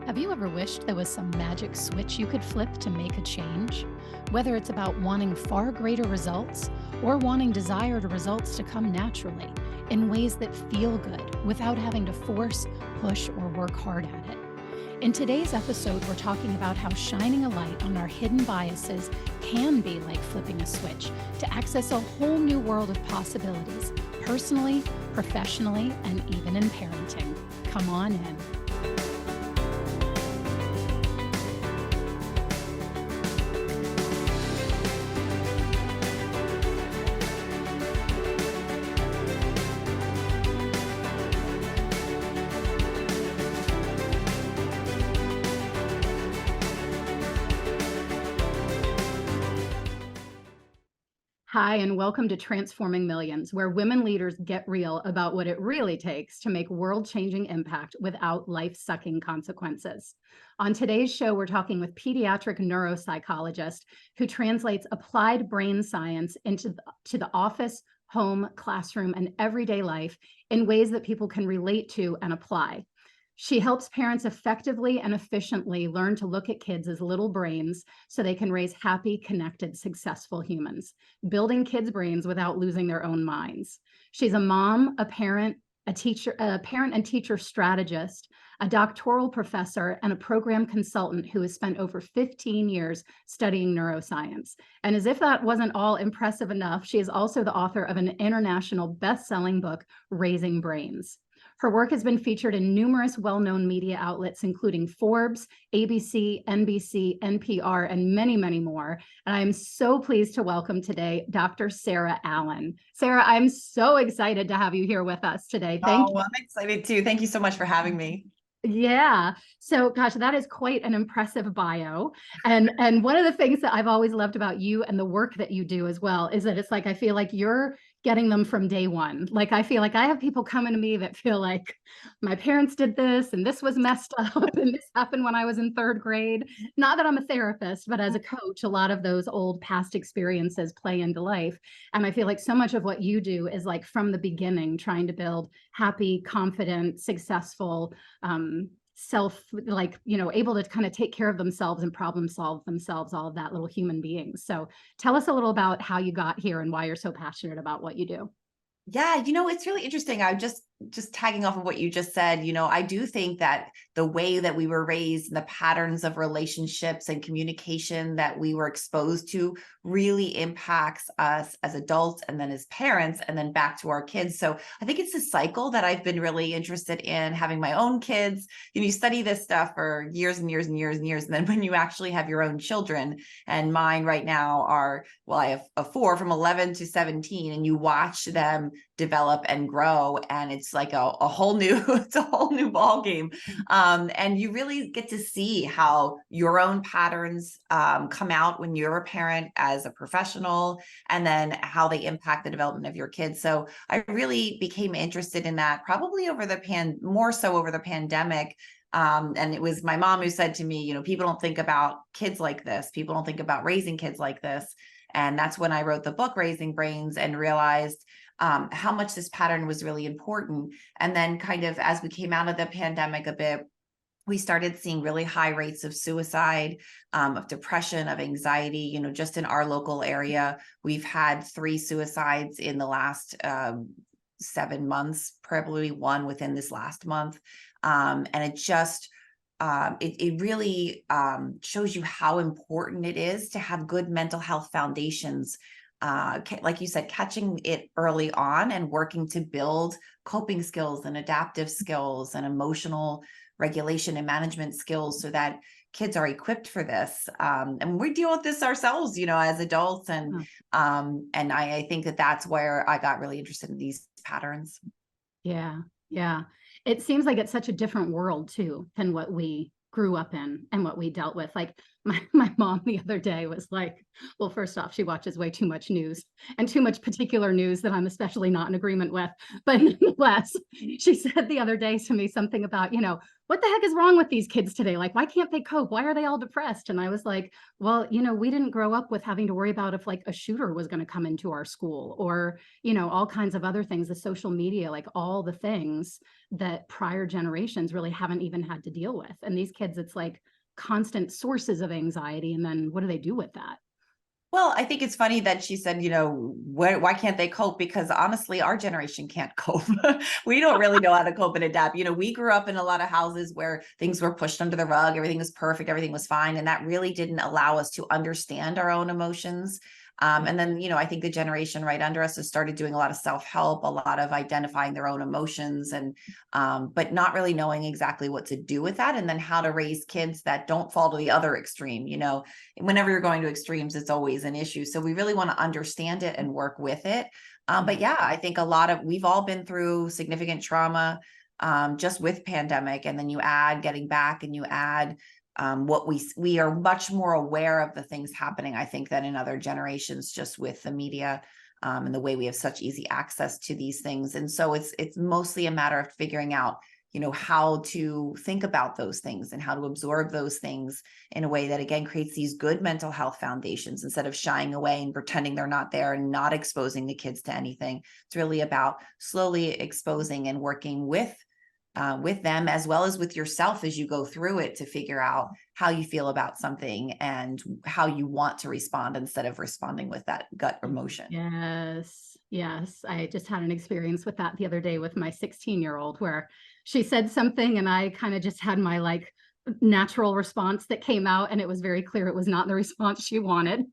Have you ever wished there was some magic switch you could flip to make a change? Whether it's about wanting far greater results or wanting desired results to come naturally in ways that feel good without having to force, push, or work hard at it. In today's episode, we're talking about how shining a light on our hidden biases can be like flipping a switch to access a whole new world of possibilities, personally, professionally, and even in parenting. Come on in. Hi, and welcome to Transforming Millions, where women leaders get real about what it really takes to make world-changing impact without life-sucking consequences. On today's show, we're talking with pediatric neuropsychologist who translates applied brain science into the office, home, classroom, and everyday life in ways that people can relate to and apply. She helps parents effectively and efficiently learn to look at kids as little brains so they can raise happy, connected, successful humans, building kids' brains without losing their own minds. She's a mom, a parent, a parent and teacher strategist, a doctoral professor, and a program consultant who has spent over 15 years studying neuroscience. And as if that wasn't all impressive enough, she is also the author of an international best-selling book, Raising Brains. Her work has been featured in numerous well-known media outlets, including Forbes, ABC, NBC, NPR, and many, many more. And I am so pleased to welcome today Dr. Sarah Allen. Sarah, I'm so excited to have you here with us today. Thank Oh, well, I'm excited too. Thank you so much for having me. Yeah. So gosh, that is quite an impressive bio. And one of the things that I've always loved about you and the work that you do as well is that it's like I feel like you're getting them from day one. Like I feel like I have people coming to me that feel like my parents did this and this was messed up and this happened when I was in third grade. Not that I'm a therapist, but as a coach, a lot of those old past experiences play into life. And I feel like so much of what you do is like from the beginning, trying to build happy, confident, successful, able to kind of take care of themselves and problem solve themselves, all of that, little human beings. So tell us a little about how you got here and why you're so passionate about what you do. Yeah, it's really interesting. I'm just tagging off of what you just said. I do think that the way that we were raised and the patterns of relationships and communication that we were exposed to really impacts us as adults and then as parents and then back to our kids. So I think it's a cycle that I've been really interested in having my own kids. You study this stuff for years and years and years and years. And then when you actually have your own children, and mine right now are, well, I have a four from 11 to 17, and you watch them develop and grow, and it's like a whole new it's a whole new ball game, and you really get to see how your own patterns come out when you're a parent as a professional, and then how they impact the development of your kids. So I really became interested in that probably more so over the pandemic. And it was my mom who said to me, people don't think about kids like this, people don't think about raising kids like this. And that's when I wrote the book Raising Brains and realized how much this pattern was really important. And then kind of as we came out of the pandemic a bit, we started seeing really high rates of suicide, of depression, of anxiety. Just in our local area, we've had 3 suicides in the last 7 months, probably one within this last month. And it just, it really shows you how important it is to have good mental health foundations, like you said, catching it early on and working to build coping skills and adaptive skills and emotional regulation and management skills so that kids are equipped for this. And we deal with this ourselves, as adults. And I think that that's where I got really interested in these patterns. Yeah. Yeah. It seems like it's such a different world too than what we grew up in and what we dealt with. Like my mom the other day was like, well, first off, she watches way too much news and too much particular news that I'm especially not in agreement with. But nonetheless, she said the other day to me something about, what the heck is wrong with these kids today? Like, why can't they cope? Why are they all depressed? And I was like, well, we didn't grow up with having to worry about if like a shooter was going to come into our school or, all kinds of other things, the social media, like all the things that prior generations really haven't even had to deal with. And these kids, it's like constant sources of anxiety. And then what do they do with that? Well, I think it's funny that she said, why can't they cope? Because honestly, our generation can't cope. We don't really know how to cope and adapt. We grew up in a lot of houses where things were pushed under the rug, everything was perfect, everything was fine. And that really didn't allow us to understand our own emotions. And then, I think the generation right under us has started doing a lot of self-help, a lot of identifying their own emotions but not really knowing exactly what to do with that. And then how to raise kids that don't fall to the other extreme. Whenever you're going to extremes, it's always an issue. So we really want to understand it and work with it. But yeah, I think we've all been through significant trauma just with pandemic. And then you add getting back and you add what we are much more aware of the things happening, I think, than in other generations, just with the media and the way we have such easy access to these things. And so it's mostly a matter of figuring out, how to think about those things and how to absorb those things in a way that, again, creates these good mental health foundations instead of shying away and pretending they're not there and not exposing the kids to anything. It's really about slowly exposing and working with them as well as with yourself as you go through it to figure out how you feel about something and how you want to respond instead of responding with that gut emotion. Yes. Yes. I just had an experience with that the other day with my 16-year-old where she said something and I kind of just had my like natural response that came out and it was very clear it was not the response she wanted.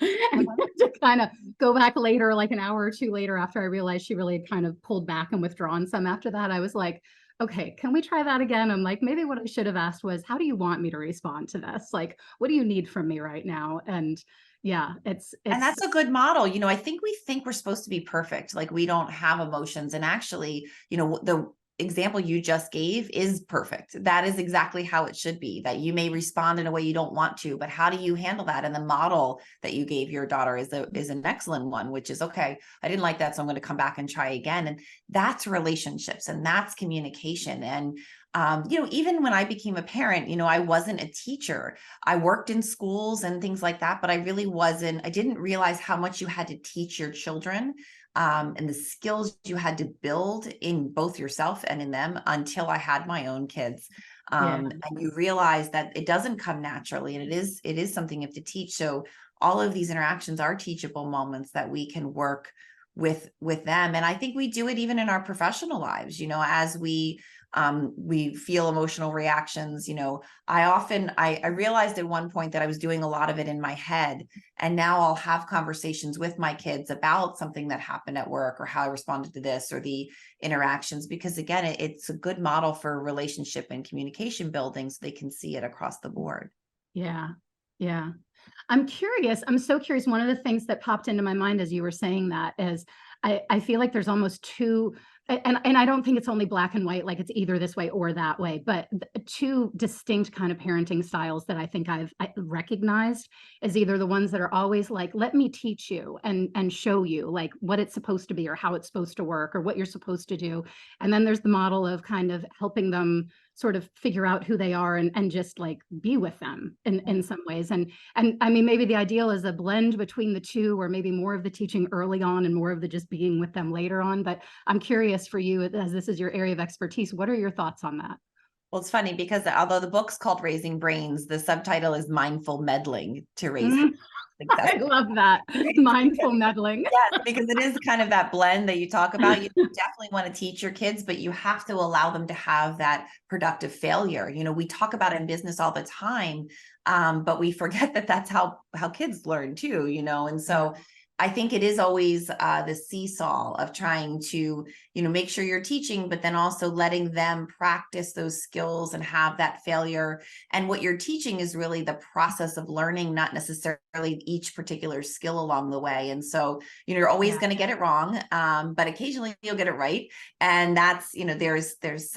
And to kind of go back later, like an hour or two later, after I realized she really had kind of pulled back and withdrawn some after that, I was like, okay, can we try that again? I'm like, maybe what I should have asked was, how do you want me to respond to this? Like, what do you need from me right now? And yeah, And that's a good model. I think we think we're supposed to be perfect, like we don't have emotions. And actually, the example you just gave is perfect. That is exactly how it should be, that you may respond in a way you don't want to, but how do you handle that? And the model that you gave your daughter is an excellent one, which is, okay, I didn't like that, so I'm going to come back and try again. And that's relationships and that's communication. And even when I became a parent, I wasn't a teacher. I worked in schools and things like that, but I didn't realize how much you had to teach your children and the skills you had to build in both yourself and in them until I had my own kids. yeah. And you realize that it doesn't come naturally and it is something you have to teach. So all of these interactions are teachable moments that we can work with them. And I think we do it even in our professional lives, as we feel emotional reactions. I realized at one point that I was doing a lot of it in my head, and now I'll have conversations with my kids about something that happened at work or how I responded to this or the interactions, because again, it's a good model for relationship and communication building so they can see it across the board. Yeah. Yeah. I'm curious. I'm so curious. One of the things that popped into my mind as you were saying that is I feel like there's almost two, and I don't think it's only black and white, like it's either this way or that way, but two distinct kind of parenting styles that I think I recognized as either the ones that are always like, let me teach you and show you like what it's supposed to be or how it's supposed to work or what you're supposed to do. And then there's the model of kind of helping them sort of figure out who they are and just like be with them in some ways. And I mean, maybe the ideal is a blend between the two, or maybe more of the teaching early on and more of the just being with them later on. But I'm curious for you, as this is your area of expertise, what are your thoughts on that? Well, it's funny because although the book's called Raising Brains, the subtitle is Mindful Meddling to Raise I love that. Mindful meddling. Yes, because it is kind of that blend that you talk about. You definitely want to teach your kids, but you have to allow them to have that productive failure. We talk about it in business all the time, but we forget that that's how kids learn too, and so I think it is always the seesaw of trying to, make sure you're teaching, but then also letting them practice those skills and have that failure. And what you're teaching is really the process of learning, not necessarily each particular skill along the way. And so, you're always Yeah. going to get it wrong, but occasionally you'll get it right. And that's, there's there's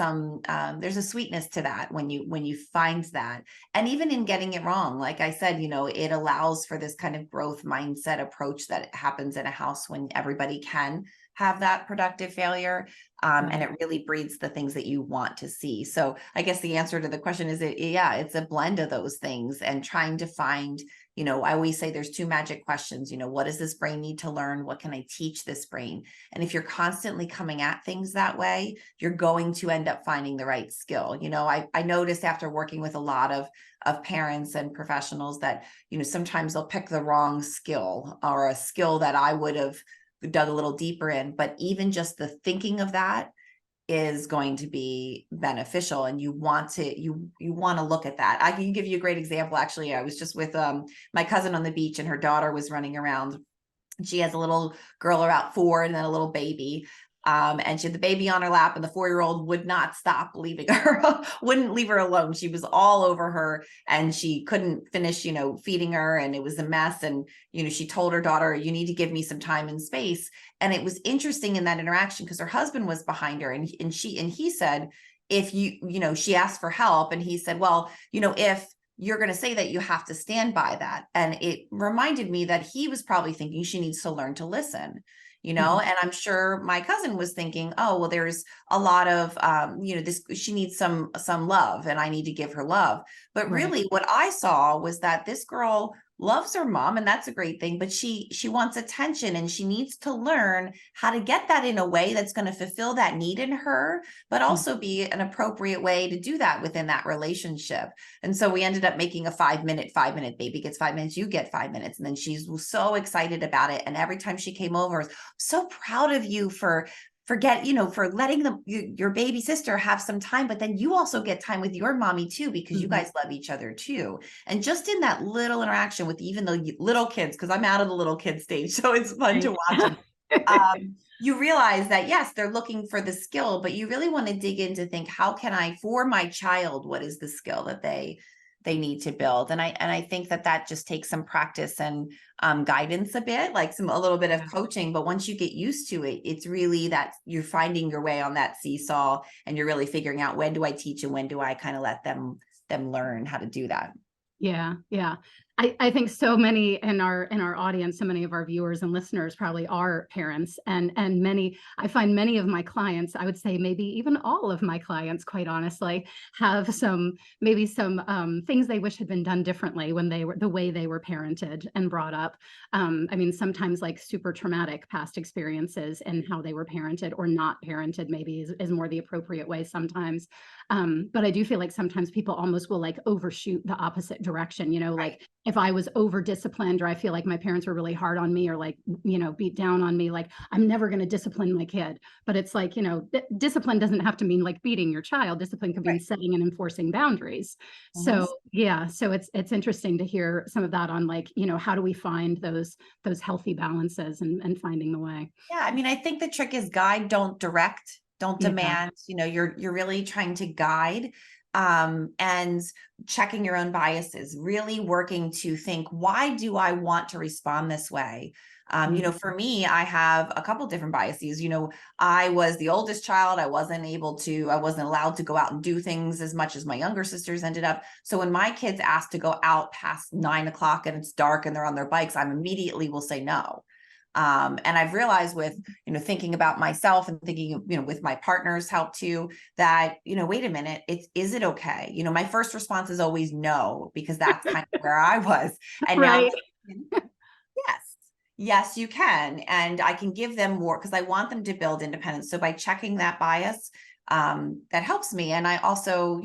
a sweetness to that when you find that. And even in getting it wrong, like I said, it allows for this kind of growth mindset approach that happens in a house when everybody can have that productive failure. And Right. it really breeds the things that you want to see. So I guess the answer to the question is it's a blend of those things, and trying to find, I always say there's two magic questions. What does this brain need to learn? What can I teach this brain? And if you're constantly coming at things that way, you're going to end up finding the right skill. I noticed after working with a lot of parents and professionals that, sometimes they'll pick the wrong skill, or a skill that I would have dug a little deeper in. But even just the thinking of that is going to be beneficial, and you want to look at that. I can give you a great example. Actually, I was just with my cousin on the beach, and her daughter was running around. She has a little girl about 4 and then a little baby. And she had the baby on her lap, and the 4-year-old would not stop leaving her, wouldn't leave her alone. She was all over her, and she couldn't finish, feeding her, and it was a mess. And, she told her daughter, you need to give me some time and space. And it was interesting in that interaction, because her husband was behind her, and he said, if she asked for help, and he said, well, if you're going to say that, you have to stand by that. And it reminded me that he was probably thinking she needs to learn to listen, Mhm. and I'm sure my cousin was thinking, oh, well, there's a lot of, she needs some love, and I need to give her love. But Right. really what I saw was that this girl loves her mom, and that's a great thing, but she wants attention, and she needs to learn how to get that in a way that's going to fulfill that need in her, but Mm. also be an appropriate way to do that within that relationship. And so we ended up making a 5-minute, baby gets 5 minutes, you get 5 minutes. And then she's so excited about it. And every time she came over, so proud of you for for letting your baby sister have some time, but then you also get time with your mommy too, because you Mhm. guys love each other too. And just in that little interaction with even the little kids, because I'm out of the little kid stage, so it's fun to Right. watch them. You realize that yes, they're looking for the skill, but you really want to dig in to think, how can I, for my child, what is the skill that they need to build? And I think that just takes some practice and guidance, a bit like a little bit of Yeah. coaching. But once you get used to it, it's really that you're finding your way on that seesaw, and you're really figuring out, when do I teach and when do I kind of let them learn how to do that. Yeah, yeah. I think so many in our audience, so many of our viewers and listeners probably are parents, and many I find many of my clients, I would say maybe even all of my clients, quite honestly, have some things they wish had been done differently when they were the way they were parented and brought up. I mean, sometimes like super traumatic past experiences and how they were parented or not parented maybe is more the appropriate way sometimes. But I do feel like sometimes people almost will like overshoot the opposite direction, Right. like if I was over disciplined, or I feel like my parents were really hard on me, or like, beat down on me, like I'm never going to discipline my kid. But it's like, discipline doesn't have to mean like beating your child. Discipline could mean Right. setting and enforcing boundaries. Mhm. So yeah, so it's interesting to hear some of that on like, how do we find those healthy balances and finding the way. Yeah, I mean, I think the trick is guide, don't direct, don't Yeah. demand. You're really trying to guide, and checking your own biases, really working to think, why do I want to respond this way? Mhm. For me, I have a couple different biases. I was the oldest child. I wasn't allowed to go out and do things as much as my younger sisters ended up. So when my kids ask to go out past 9 o'clock and it's dark and they're on their bikes, I'm immediately will say no. And I've realized with, thinking about myself and thinking, with my partner's help too, that, wait a minute, is it okay? My first response is always no, because that's kind of where I was. And now I'm Right. thinking, yes, yes, you can. And I can give them more, because I want them to build independence. So by checking that bias, that helps me. And I also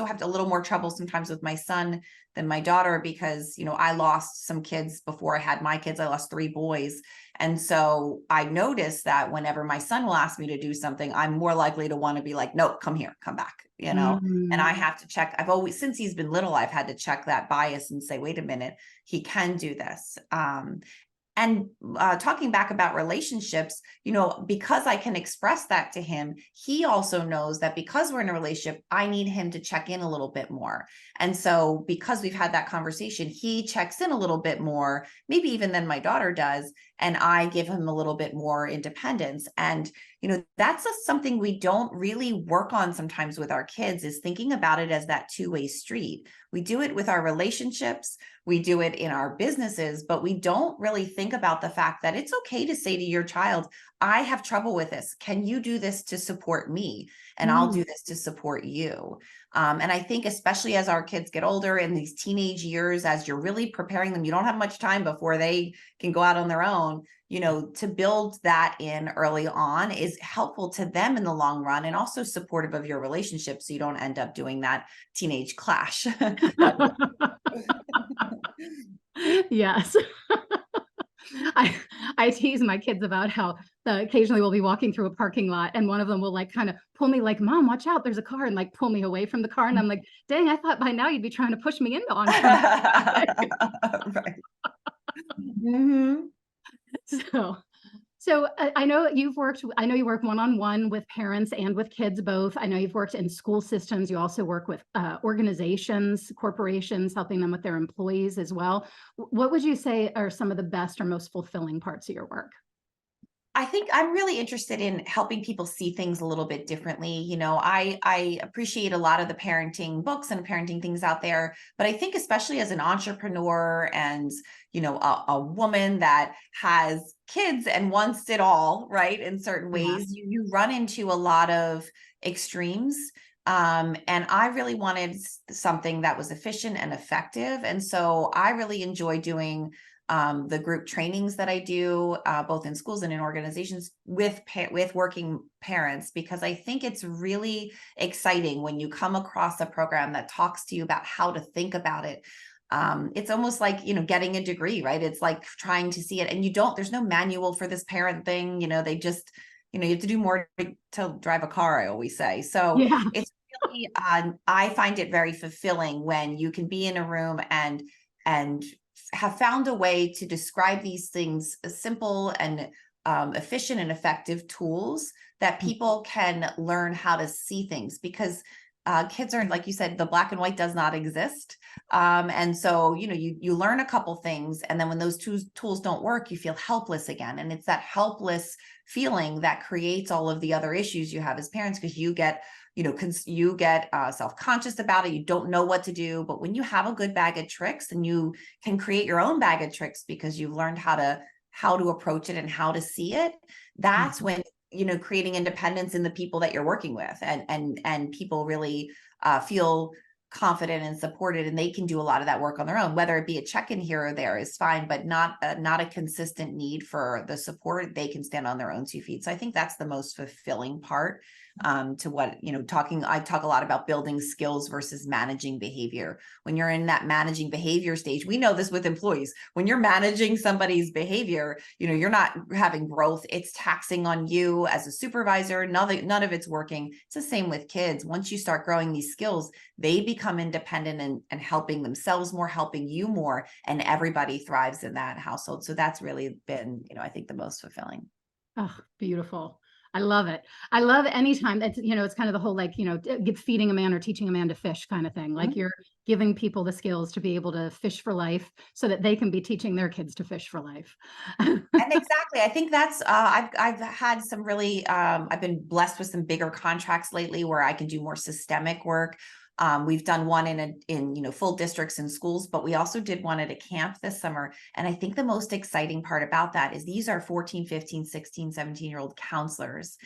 have a little more trouble sometimes with my son than my daughter, because, I lost some kids before I had my kids. I lost 3 boys. And so I noticed that whenever my son will ask me to do something, I'm more likely to want to be like, no, come here, come back. And Mm. I have to check. I've always, since he's been little, I've had to check that bias and say, wait a minute, he can do this. And talking back about relationships, because I can express that to him, he also knows that because we're in a relationship, I need him to check in a little bit more. And so because we've had that conversation, he checks in a little bit more, maybe even than my daughter does. And I give him a little bit more independence. And, that's something we don't really work on sometimes with our kids, is thinking about it as that two-way street. We do it with our relationships, we do it in our businesses, but we don't really think about the fact that it's okay to say to your child, I have trouble with this. Can you do this to support me? And I'll Mm. do this to support you. And I think especially as our kids get older in these teenage years, as you're really preparing them, you don't have much time before they can go out on their own. To build that in early on is helpful to them in the long run, and also supportive of your relationship, so you don't end up doing that teenage clash. Yes. I I tease my kids about how occasionally we'll be walking through a parking lot and one of them will like kind of pull me like, Mom, watch out, there's a car, and like pull me away from the car. And I'm like, dang, I thought by now you'd be trying to push me into oncoming traffic. Right. Mhm. So I know I know you work one-on-one with parents and with kids both. I know you've worked in school systems. You also work with organizations, corporations, helping them with their employees as well. What would you say are some of the best or most fulfilling parts of your work? I think I'm really interested in helping people see things a little bit differently. I appreciate a lot of the parenting books and parenting things out there, but I think especially as an entrepreneur and, a woman that has kids and wants it all, right? In certain Yeah. ways, you run into a lot of extremes. And I really wanted something that was efficient and effective. And so I really enjoy doing the group trainings that I do, both in schools and in organizations with working parents, because I think it's really exciting when you come across a program that talks to you about how to think about it. It's almost like, getting a degree, right? It's like trying to see it, and there's no manual for this parent thing. They just, you have to do more to drive a car, I always say. So Yeah. it's really, I find it very fulfilling when you can be in a room and have found a way to describe these things as simple and efficient and effective tools that people can learn how to see things, because kids are, like you said, the black and white does not exist. And so, you learn a couple things, and then when those tools don't work, you feel helpless again. And it's that helpless feeling that creates all of the other issues you have as parents, because you get self-conscious about it. You don't know what to do. But when you have a good bag of tricks, and you can create your own bag of tricks because you've learned how to approach it and how to see it, that's when, creating independence in the people that you're working with, and people really feel confident and supported, and they can do a lot of that work on their own. Whether it be a check-in here or there is fine, but not a consistent need for the support. They can stand on their own 2 feet. So I think that's the most fulfilling part, to what, I talk a lot about building skills versus managing behavior. When you're in that managing behavior stage, we know this with employees, when you're managing somebody's behavior, you're not having growth. It's taxing on you as a supervisor. None of it's working. It's the same with kids. Once you start growing these skills, they become independent and helping themselves more, helping you more, and everybody thrives in that household. So that's really been, I think, the most fulfilling. Oh, beautiful. I love it. I love anytime it's kind of the whole like, feeding a man or teaching a man to fish kind of thing. Like Mhm. you're giving people the skills to be able to fish for life so that they can be teaching their kids to fish for life. And exactly, I think that's I've had some really I've been blessed with some bigger contracts lately where I can do more systemic work. We've done one in full districts and schools, but we also did one at a camp this summer. And I think the most exciting part about that is these are 14, 15, 16, 17-year-old counselors.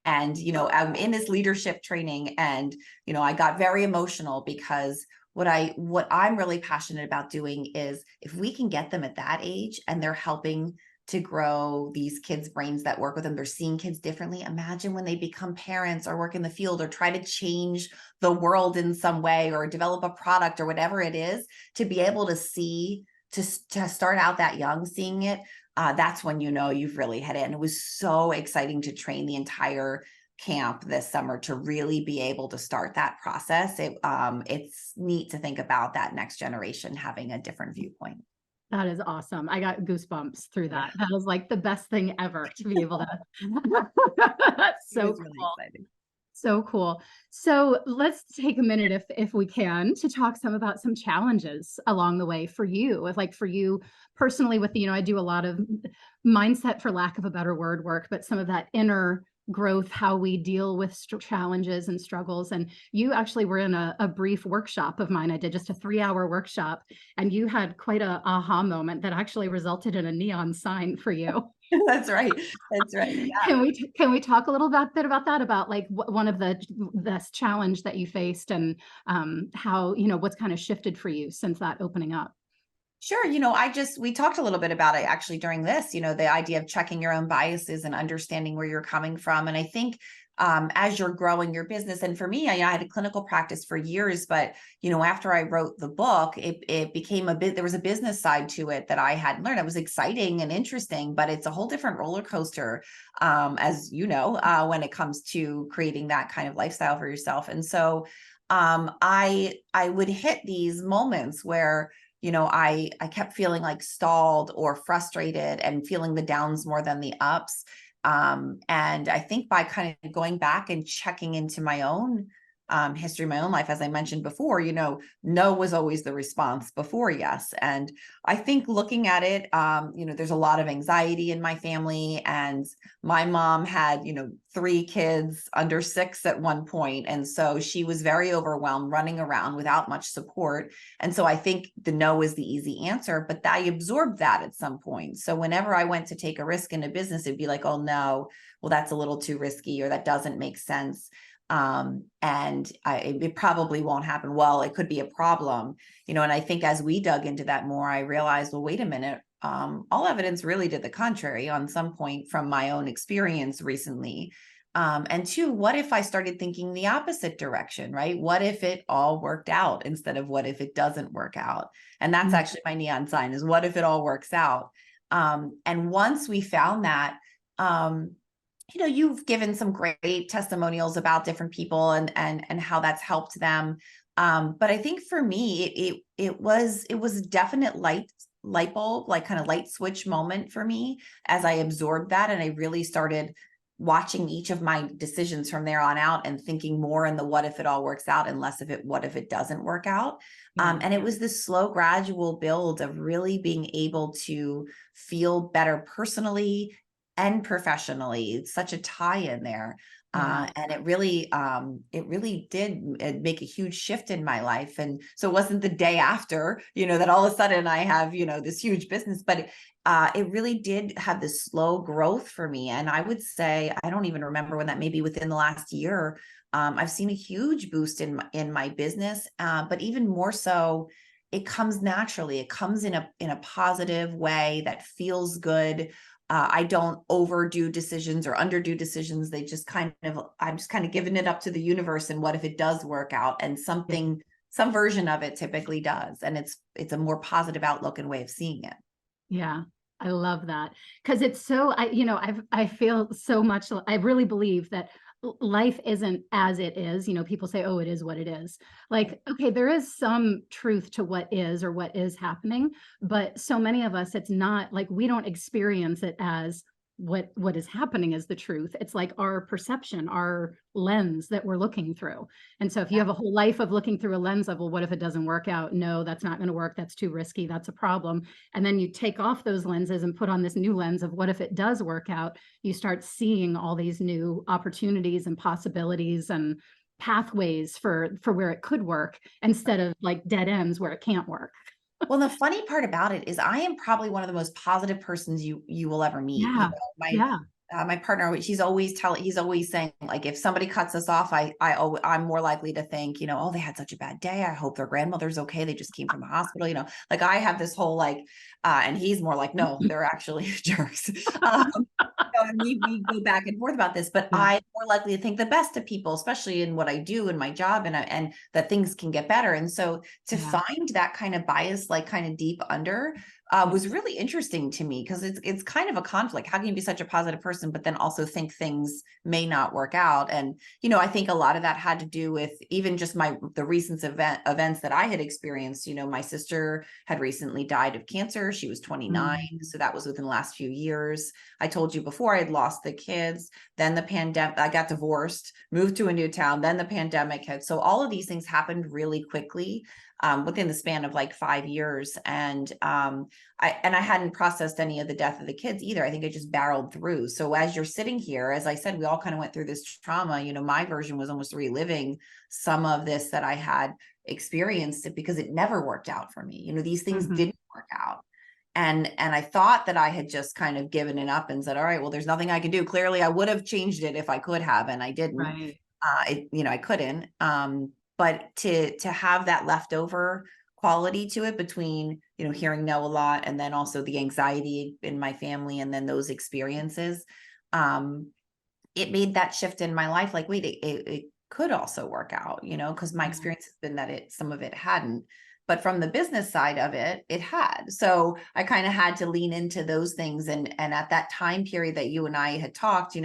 And, I'm in this leadership training, and, I got very emotional because what I'm really passionate about doing is, if we can get them at that age and they're helping to grow these kids' brains that work with them, they're seeing kids differently. Imagine when they become parents or work in the field or try to change the world in some way or develop a product or whatever it is, to be able to see, to start out that young seeing it. That's when you've really hit it. And it was so exciting to train the entire camp this summer to really be able to start that process. It's neat to think about that next generation having a different viewpoint. That is awesome. I got goosebumps through Yeah, that. That was like the best thing ever to be able to. That's it so was really cool. exciting. So cool. So let's take a minute if we can to talk some about some challenges along the way for you. With like for you personally with I do a lot of mindset for lack of a better word work, but some of that inner growth, how we deal with challenges and struggles. And you actually were in a brief workshop of mine. I did just a 3-hour workshop and you had quite a aha moment that actually resulted in a neon sign for you. That's right. That's right. Yeah. Can we talk a little bit about that? About like one of the this challenge that you faced and how, what's kind of shifted for you since that opening up? Sure. We talked a little bit about it actually during this, the idea of checking your own biases and understanding where you're coming from. And I think as you're growing your business, and for me, I had a clinical practice for years, but, after I wrote the book, it became there was a business side to it that I hadn't learned. It was exciting and interesting, but it's a whole different roller coaster, as when it comes to creating that kind of lifestyle for yourself. And so I would hit these moments where I kept feeling like stalled or frustrated and feeling the downs more than the ups. And I think by kind of going back and checking into my own history, my own life, as I mentioned before, no was always the response before yes. And I think looking at it, there's a lot of anxiety in my family, and my mom had, 3 kids under 6 at one point. And so she was very overwhelmed running around without much support. And so I think the no is the easy answer, but I absorbed that at some point. So whenever I went to take a risk in a business, it'd be like, oh no, well, that's a little too risky, or that doesn't make sense. It probably won't happen. Well, it could be a problem, and I think as we dug into that more, I realized, well, wait a minute, all evidence really to the contrary on some point from my own experience recently. And 2, what if I started thinking the opposite direction, right? What if it all worked out instead of what if it doesn't work out? And that's Mm. actually my neon sign, is what if it all works out? And once we found that, you've given some great testimonials about different people and how that's helped them. But I think for me, it was a definite light bulb, like kind of light switch moment for me as I absorbed that, and I really started watching each of my decisions from there on out and thinking more in the what if it all works out and less of it what if it doesn't work out. Yeah. And it was this slow gradual build of really being able to feel better personally and professionally. It's such a tie in there. Yeah. And it really did make a huge shift in my life. And so it wasn't the day after, that all of a sudden I have, this huge business, but it really did have this slow growth for me. And I would say, I don't even remember when that, maybe within the last year, I've seen a huge boost in my business. But even more so, it comes naturally. It comes in a positive way that feels good. I don't overdo decisions or underdo decisions. I'm just kind of giving it up to the universe. And what if it does work out? And some version of it typically does. And it's a more positive outlook and way of seeing it. Yeah, I love that because it's so I feel so much I really believe that life isn't as it is. People say, "Oh, it is what it is." Like, okay, there is some truth to what is or what is happening, but so many of us it's not like we don't experience it as what is happening is the truth. It's like our perception, our lens that we're looking through. And so if you have a whole life of looking through a lens of, well, what if it doesn't work out? No, that's not going to work. That's too risky. That's a problem. And then you take off those lenses and put on this new lens of what if it does work out? You start seeing all these new opportunities and possibilities and pathways for where it could work instead of like dead ends where it can't work. Well, the funny part about it is I am probably one of the most positive persons you will ever meet. Yeah. Yeah. My partner, he's always saying, like, if somebody cuts us off, I'm more likely to think, oh, they had such a bad day. I hope their grandmother's okay. They just came from the hospital, like I have this whole like, and he's more like, no, they're actually jerks. And we go back and forth about this, but Yeah. I'm more likely to think the best of people, especially in what I do in my job, and that things can get better. And so to Yeah. find that kind of bias, like kind of deep under, was really interesting to me because it's kind of a conflict. How can you be such a positive person, but then also think things may not work out? And, I think a lot of that had to do with even just the recent events that I had experienced. My sister had recently died of cancer. She was 29. So that was within the last few years. I told you before I had lost the kids, then the pandemic, I got divorced, moved to a new town, then the pandemic hit. So all of these things happened really quickly within the span of like 5 years. And I hadn't processed any of the death of the kids either. I think I just barreled through. So as you're sitting here, as I said, we all kind of went through this trauma. My version was almost reliving some of this that I had experienced it because it never worked out for me. These things didn't work out. And I thought that I had just kind of given it up and said, all right, well, there's nothing I can do. Clearly I would have changed it if I could have, and I didn't. Right. I couldn't. But to have that leftover quality to it between, hearing no a lot and then also the anxiety in my family and then those experiences, it made that shift in my life. Like, wait, it could also work out, because my experience has been that some of it hadn't. But from the business side of it, it had. So I kind of had to lean into those things. And at that time period that you and I had talked,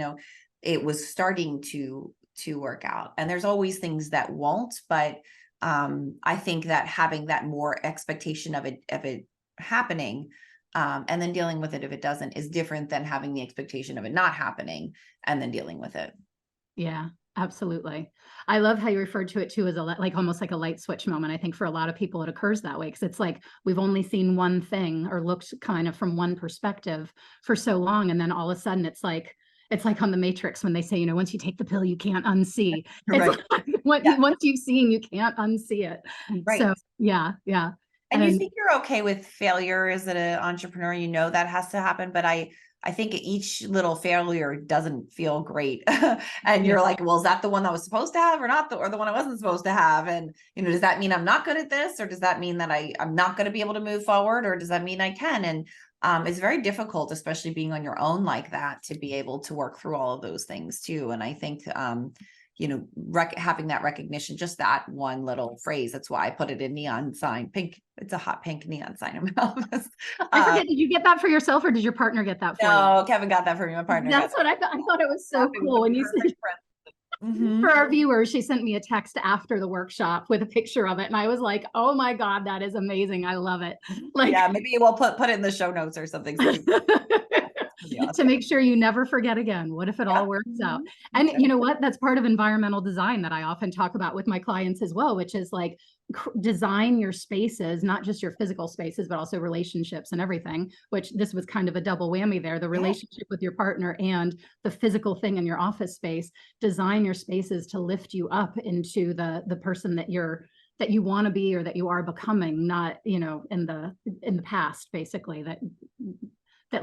it was starting to work out. And there's always things that won't, but I think that having that more expectation of it happening, and then dealing with it if it doesn't, is different than having the expectation of it not happening and then dealing with it. Yeah, absolutely. I love how you referred to it too as like almost like a light switch moment. I think for a lot of people it occurs that way because it's like we've only seen one thing or looked kind of from one perspective for so long, and then all of a sudden it's like on The Matrix when they say, once you take the pill, you can't unsee. Right. It's like once you've seen, you can't unsee it. Right. So yeah. And you think you're okay with failure as an entrepreneur, that has to happen. But I think each little failure doesn't feel great. And you're like, well, is that the one that was supposed to have or not, or the one I wasn't supposed to have? And, does that mean I'm not good at this? Or does that mean that I'm not going to be able to move forward? Or does that mean I can? And it's very difficult, especially being on your own like that, to be able to work through all of those things too. And I think, having that recognition, just that one little phrase. That's why I put it in neon sign pink. It's a hot pink neon sign in my office. I forget, did you get that for yourself or did your partner get that for you? No, Kevin got that for me. My partner. That's what I thought. I thought it was so cool when you said. For our viewers, she sent me a text after the workshop with a picture of it. And I was like, oh my God, that is amazing. I love it. Like, yeah, maybe we'll put it in the show notes or something. To make sure you never forget again. What if it all works out? And you know what? That's part of environmental design that I often talk about with my clients as well, which is like design your spaces, not just your physical spaces, but also relationships and everything, which this was kind of a double whammy there, the relationship with your partner and the physical thing in your office space. Design your spaces to lift you up into the person that you want to be or that you are becoming, not, in the past, basically, that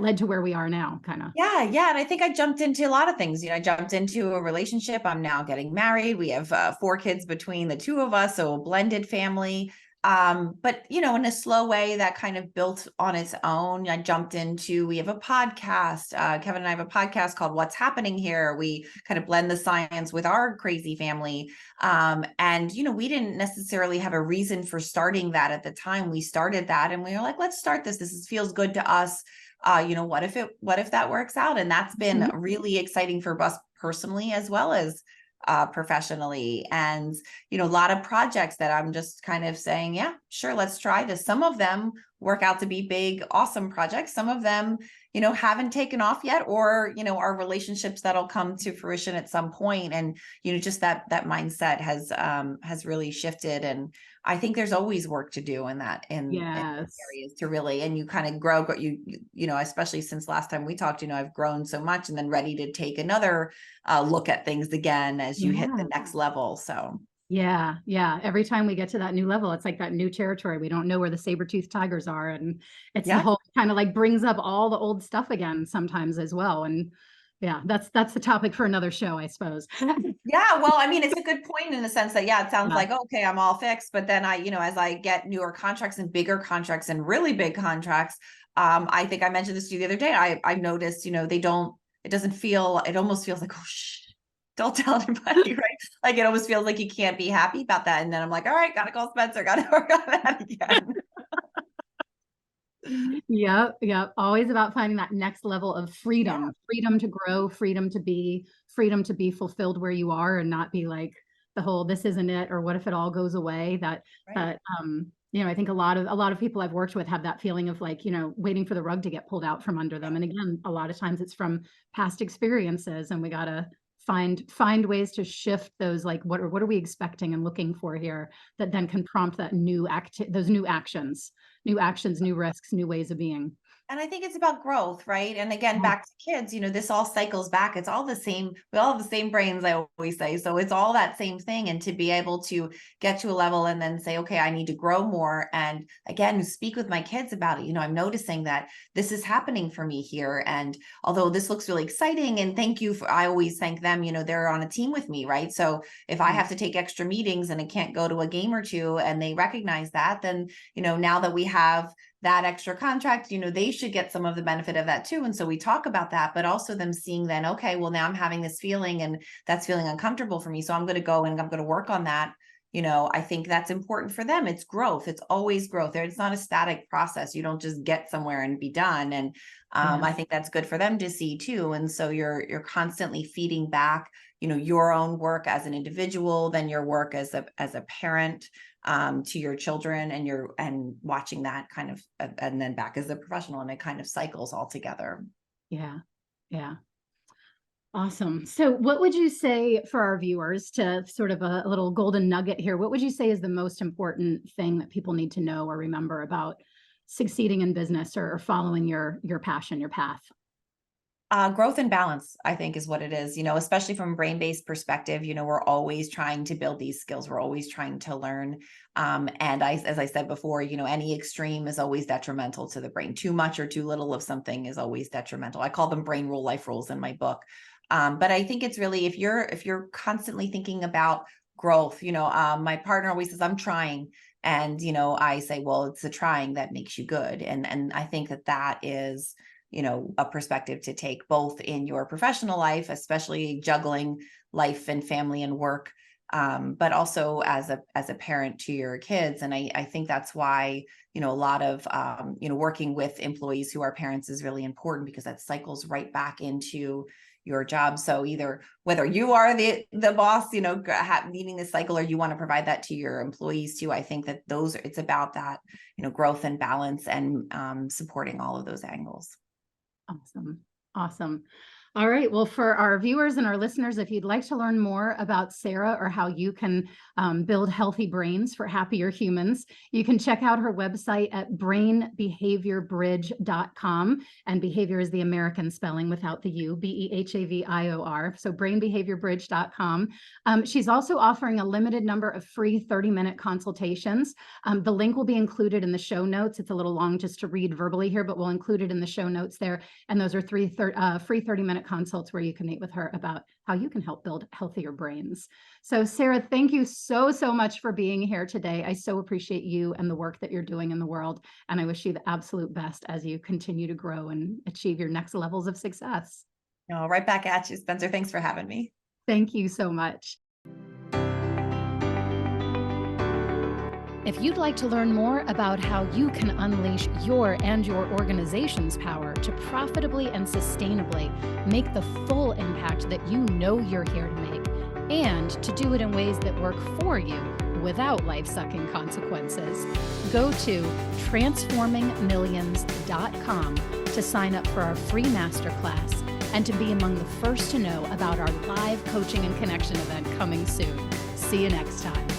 led to where we are now, kind of. Yeah. And I think I jumped into a lot of things. I jumped into a relationship. I'm now getting married. We have 4 kids between the two of us, so a blended family. But in a slow way that kind of built on its own. I jumped into, we have a podcast. Kevin and I have a podcast called What's Happening Here. We kind of blend the science with our crazy family. And we didn't necessarily have a reason for starting that at the time. We started that and we were like, let's start this. This feels good to us. What if that works out? And that's been really exciting for us personally, as well as professionally. And, a lot of projects that I'm just kind of saying, yeah, sure, let's try this. Some of them work out to be big, awesome projects. Some of them, haven't taken off yet, or, are relationships that'll come to fruition at some point. And, just that mindset has really shifted. And I think there's always work to do in that, in areas to really, and you kind of grow, especially since last time we talked, I've grown so much and then ready to take another look at things again as you hit the next level. So. Yeah. Every time we get to that new level, it's like that new territory. We don't know where the saber-toothed tigers are. And it's the whole kind of like brings up all the old stuff again sometimes as well. And yeah, that's the topic for another show, I suppose. Yeah. Well, I mean, it's a good point in the sense that, it sounds like, okay, I'm all fixed. But then as I get newer contracts and bigger contracts and really big contracts, I think I mentioned this to you the other day. I noticed, it almost feels like, oh, don't tell anybody, right? Like it almost feels like you can't be happy about that. And then I'm like, all right, gotta call Spencer, gotta work on that again. Yep, yep. Always about finding that next level of Yeah, freedom to grow, freedom to be fulfilled where you are and not be like the whole this isn't it or what if it all goes away. right. I think a lot of people I've worked with have that feeling of like, waiting for the rug to get pulled out from under them. And again, a lot of times it's from past experiences and we gotta find ways to shift those like what are we expecting and looking for here that then can prompt that those new actions, new risks, new ways of being. And I think it's about growth, right? And again, Yeah. back to kids, this all cycles back. It's all the same. We all have the same brains, I always say. So it's all that same thing. And to be able to get to a level and then say, okay, I need to grow more. And again, speak with my kids about it. I'm noticing that this is happening for me here. And although this looks really exciting, and thank you I always thank them, they're on a team with me, right? So if I Yeah. have to take extra meetings and I can't go to a game or two and they recognize that, then, now that we have that extra contract, they should get some of the benefit of that too. And so we talk about that, but also them seeing then, okay, well, now I'm having this feeling and that's feeling uncomfortable for me. So I'm going to go and I'm going to work on that. I think that's important for them. It's growth. It's always growth. It's not a static process. You don't just get somewhere and be done. And Yeah. I think that's good for them to see too. And so you're constantly feeding back, your own work as an individual, then your work as a parent, to your children, and watching that kind of, and then back as a professional, and it kind of cycles all together. Yeah. Yeah. Awesome. So what would you say for our viewers to sort of a little golden nugget here? What would you say is the most important thing that people need to know or remember about succeeding in business or following your passion, your path? Growth and balance, I think, is what it is, especially from a brain-based perspective. We're always trying to build these skills. We're always trying to learn. And as I said before, any extreme is always detrimental to the brain. Too much or too little of something is always detrimental. I call them brain rule, life rules in my book. But I think it's really, if you're constantly thinking about growth, my partner always says, I'm trying. And, I say, well, it's the trying that makes you good. And I think that is, a perspective to take both in your professional life, especially juggling life and family and work, but also as a parent to your kids. And I think that's why, a lot of, working with employees who are parents is really important, because that cycles right back into your job. So either whether you are the boss, needing this cycle, or you want to provide that to your employees too, I think that it's about that, growth and balance, and supporting all of those angles. Awesome. Awesome. All right. Well, for our viewers and our listeners, if you'd like to learn more about Sarah or how you can build healthy brains for happier humans, you can check out her website at brainbehaviorbridge.com. And behavior is the American spelling without the U, BEHAVIOR. So brainbehaviorbridge.com. She's also offering a limited number of free 30-minute consultations. The link will be included in the show notes. It's a little long just to read verbally here, but we'll include it in the show notes there. And those are free 30-minute consults where you can meet with her about how you can help build healthier brains. So Sarah, thank you so much for being here today. I so appreciate you and the work that you're doing in the world. And I wish you the absolute best as you continue to grow and achieve your next levels of success. Right back at you, Spencer. Thanks for having me. Thank you so much. If you'd like to learn more about how you can unleash your and your organization's power to profitably and sustainably make the full impact that you know you're here to make, and to do it in ways that work for you without life-sucking consequences, go to transformingmillions.com to sign up for our free masterclass and to be among the first to know about our live coaching and connection event coming soon. See you next time.